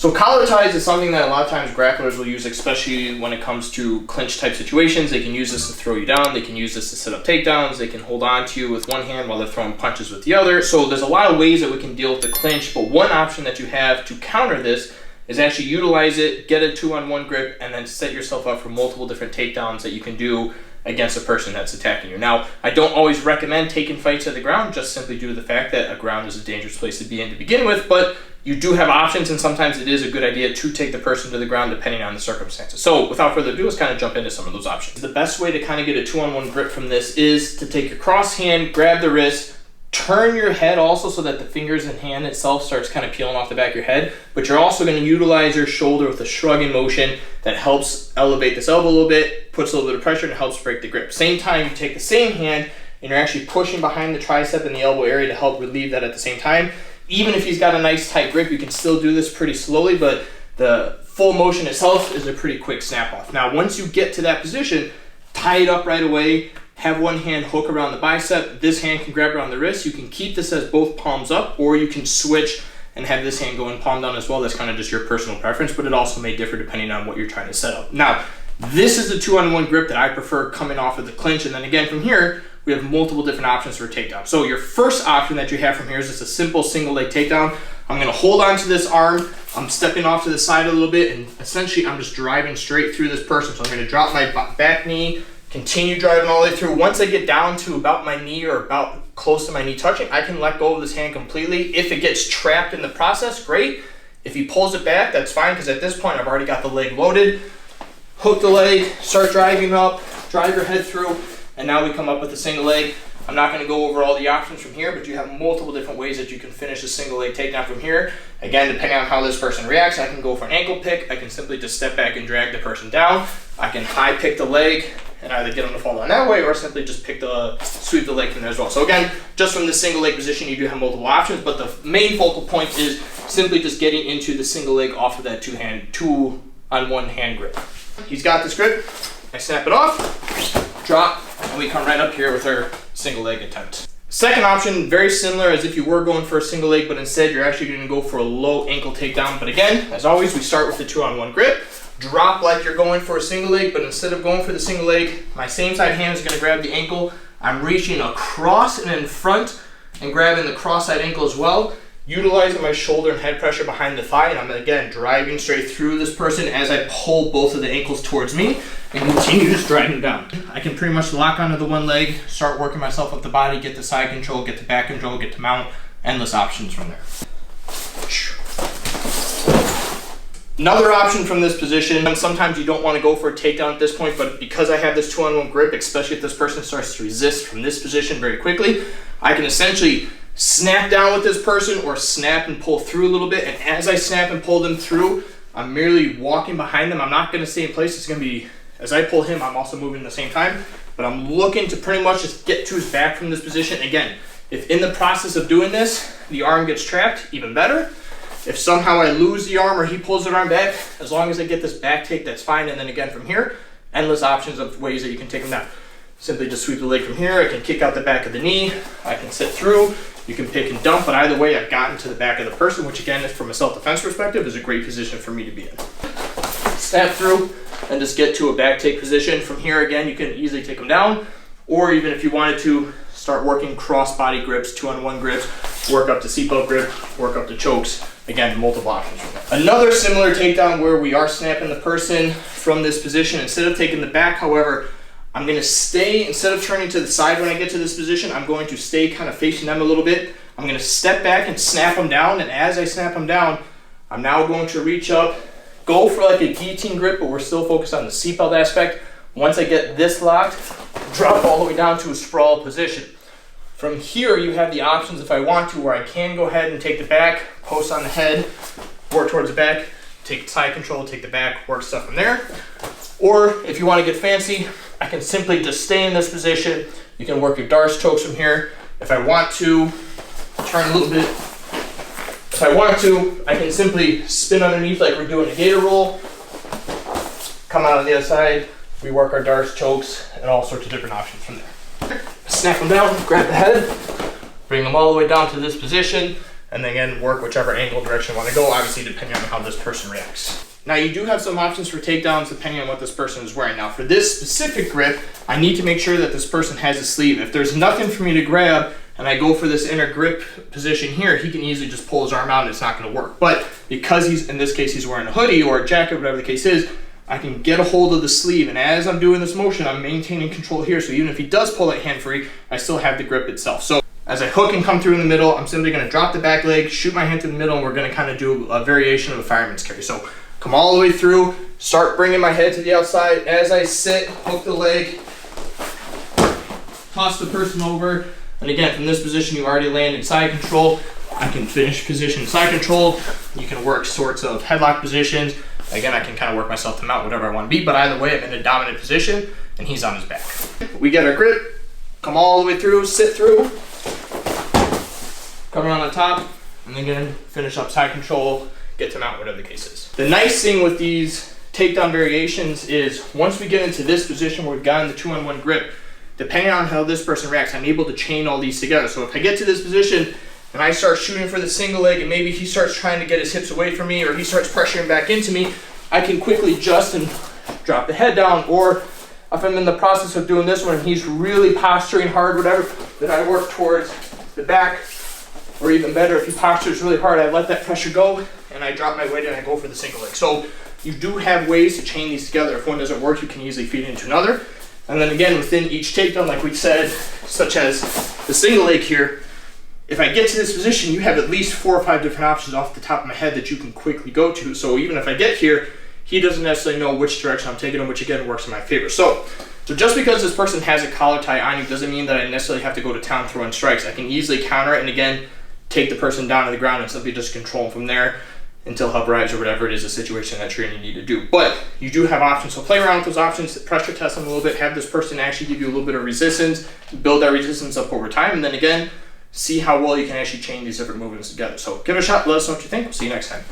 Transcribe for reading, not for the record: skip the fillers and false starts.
So collar ties is something that a lot of times grapplers will use, especially when it comes to clinch type situations. They can use this to throw you down. They can use this to set up takedowns. They can hold on to you with one hand while they're throwing punches with the other. So there's a lot of ways that we can deal with the clinch, but one option that you have to counter this is actually utilize it, get a 2-on-1 grip, and then set yourself up for multiple different takedowns that you can do against a person that's attacking you. Now, I don't always recommend taking fights at the ground, just simply due to the fact that a ground is a dangerous place to be in to begin with, but you do have options, and sometimes it is a good idea to take the person to the ground depending on the circumstances. So without further ado, let's kind of jump into some of those options. The best way to kind of get a 2-on-1 grip from this is to take your cross hand, grab the wrist, turn your head also so that the fingers and hand itself starts kind of peeling off the back of your head, but you're also going to utilize your shoulder with a shrugging motion that helps elevate this elbow a little bit, puts a little bit of pressure, and helps break the grip. Same time, you take the same hand and you're actually pushing behind the tricep and the elbow area to help relieve that at the same time. Even if he's got a nice tight grip, you can still do this pretty slowly, but the full motion itself is a pretty quick snap off. Now, once you get to that position, tie it up right away. Have one hand hook around the bicep. This hand can grab around the wrist. You can keep this as both palms up, or you can switch and have this hand going palm down as well. That's kind of just your personal preference, but it also may differ depending on what you're trying to set up. Now, this is the 2-on-1 grip that I prefer coming off of the clinch. And then again, from here, we have multiple different options for a takedown. So your first option that you have from here is just a simple single leg takedown. I'm gonna hold on to this arm. I'm stepping off to the side a little bit, and essentially I'm just driving straight through this person. So I'm gonna drop my back knee, continue driving all the way through. Once I get down to about my knee or about close to my knee touching, I can let go of this hand completely. If it gets trapped in the process, great. If he pulls it back, that's fine, because at this point I've already got the leg loaded. Hook the leg, start driving up, drive your head through, and now we come up with a single leg. I'm not going to go over all the options from here, but you have multiple different ways that you can finish a single leg takedown from here. Again, depending on how this person reacts, I can go for an ankle pick. I can simply just step back and drag the person down. I can high pick the leg and either get them to fall down that way, or simply just sweep the leg from there as well. So again, just from the single leg position, you do have multiple options, but the main focal point is simply just getting into the single leg off of that 2-on-1 hand grip. He's got this grip. I snap it off, drop, and we come right up here with our single leg attempt. Second option, very similar as if you were going for a single leg, but instead you're actually going to go for a low ankle takedown. But again, as always, we start with the 2-on-1 grip. Drop like you're going for a single leg, but instead of going for the single leg, my same side hand is going to grab the ankle. I'm reaching across and in front and grabbing the cross-side ankle as well, utilizing my shoulder and head pressure behind the thigh, and I'm again driving straight through this person as I pull both of the ankles towards me and continue just driving down. I can pretty much lock onto the one leg, start working myself up the body, get the side control, get the back control, get to mount, endless options from there. Another option from this position, and sometimes you don't want to go for a takedown at this point, but because I have this 2-on-1 grip, especially if this person starts to resist from this position very quickly, I can essentially snap down with this person or snap and pull through a little bit. And as I snap and pull them through, I'm merely walking behind them. I'm not going to stay in place. It's going to be, as I pull him, I'm also moving at the same time, but I'm looking to pretty much just get to his back from this position. Again, if in the process of doing this, the arm gets trapped, even better. If somehow I lose the arm or he pulls the arm back, as long as I get this back take, that's fine. And then again from here, endless options of ways that you can take them down. Simply just sweep the leg from here. I can kick out the back of the knee. I can sit through. You can pick and dump, but either way, I've gotten to the back of the person, which again, from a self-defense perspective, is a great position for me to be in. Snap through and just get to a back take position. From here, again, you can easily take them down, or even if you wanted to, start working cross-body grips, 2-on-1 grips, work up to seatbelt grip, work up to chokes. Again, multiple options from there. Another similar takedown where we are snapping the person from this position. Instead of taking the back, however, I'm going to stay, instead of turning to the side when I get to this position, I'm going to stay kind of facing them a little bit. I'm going to step back and snap them down, and as I snap them down, I'm now going to reach up, go for like a guillotine grip, but we're still focused on the seatbelt aspect. Once I get this locked, drop all the way down to a sprawl position. From here, you have the options if I want to, where I can go ahead and take the back, post on the head, work towards the back, take side control, take the back, work stuff from there. Or if you want to get fancy, I can simply just stay in this position. You can work your Darce chokes from here. If I want to, turn a little bit. If I want to, I can simply spin underneath like we're doing a gator roll, come out on the other side, we work our Darce chokes, and all sorts of different options from there. Snap them down, grab the head, bring them all the way down to this position. and then again, work whichever angle direction you want to go, obviously depending on how this person reacts. Now you do have some options for takedowns depending on what this person is wearing. Now for this specific grip, I need to make sure that this person has a sleeve. If there's nothing for me to grab and I go for this inner grip position here, he can easily just pull his arm out and it's not going to work. But because he's, in this case, he's wearing a hoodie or a jacket, whatever the case is, I can get a hold of the sleeve, and as I'm doing this motion, I'm maintaining control here, so even if he does pull that hand free, I still have the grip itself. So as I hook and come through in the middle, I'm simply going to drop the back leg, shoot my hand to the middle, and we're going to kind of do a variation of a fireman's carry. So come all the way through, start bringing my head to the outside. As I sit, hook the leg, toss the person over, and again, from this position, you already land in side control. I can finish position in side control. You can work sorts of headlock positions. Again, I can kind of work myself to mount whatever I want to be, but either way, I'm in a dominant position, and he's on his back. We get our grip, come all the way through, sit through, come around the top, and then again, finish up side control, get to mount, whatever the case is. The nice thing with these takedown variations is once we get into this position where we've gotten the 2-on-1 grip, depending on how this person reacts, I'm able to chain all these together. So if I get to this position, and I start shooting for the single leg, and maybe he starts trying to get his hips away from me, or he starts pressuring back into me, I can quickly adjust and drop the head down. Or if I'm in the process of doing this one and he's really posturing hard, whatever, then I work towards the back. Or even better, if he postures really hard, I let that pressure go and I drop my weight and I go for the single leg. So you do have ways to chain these together. If one doesn't work, you can easily feed it into another. And then again, within each takedown, like we said, such as the single leg here, if I get to this position, you have at least 4 or 5 different options off the top of my head that you can quickly go to. So even if I get here, he doesn't necessarily know which direction I'm taking him, which again works in my favor. So just because this person has a collar tie on you doesn't mean that I necessarily have to go to town throwing strikes. I can easily counter it and again, take the person down to the ground and simply just control him from there until help arrives or whatever it is the situation that you're going to need to do. But you do have options, so play around with those options, pressure test them a little bit, have this person actually give you a little bit of resistance, build that resistance up over time, and then again, see how well you can actually chain these different movements together. So give it a shot, let us know what you think. We'll see you next time.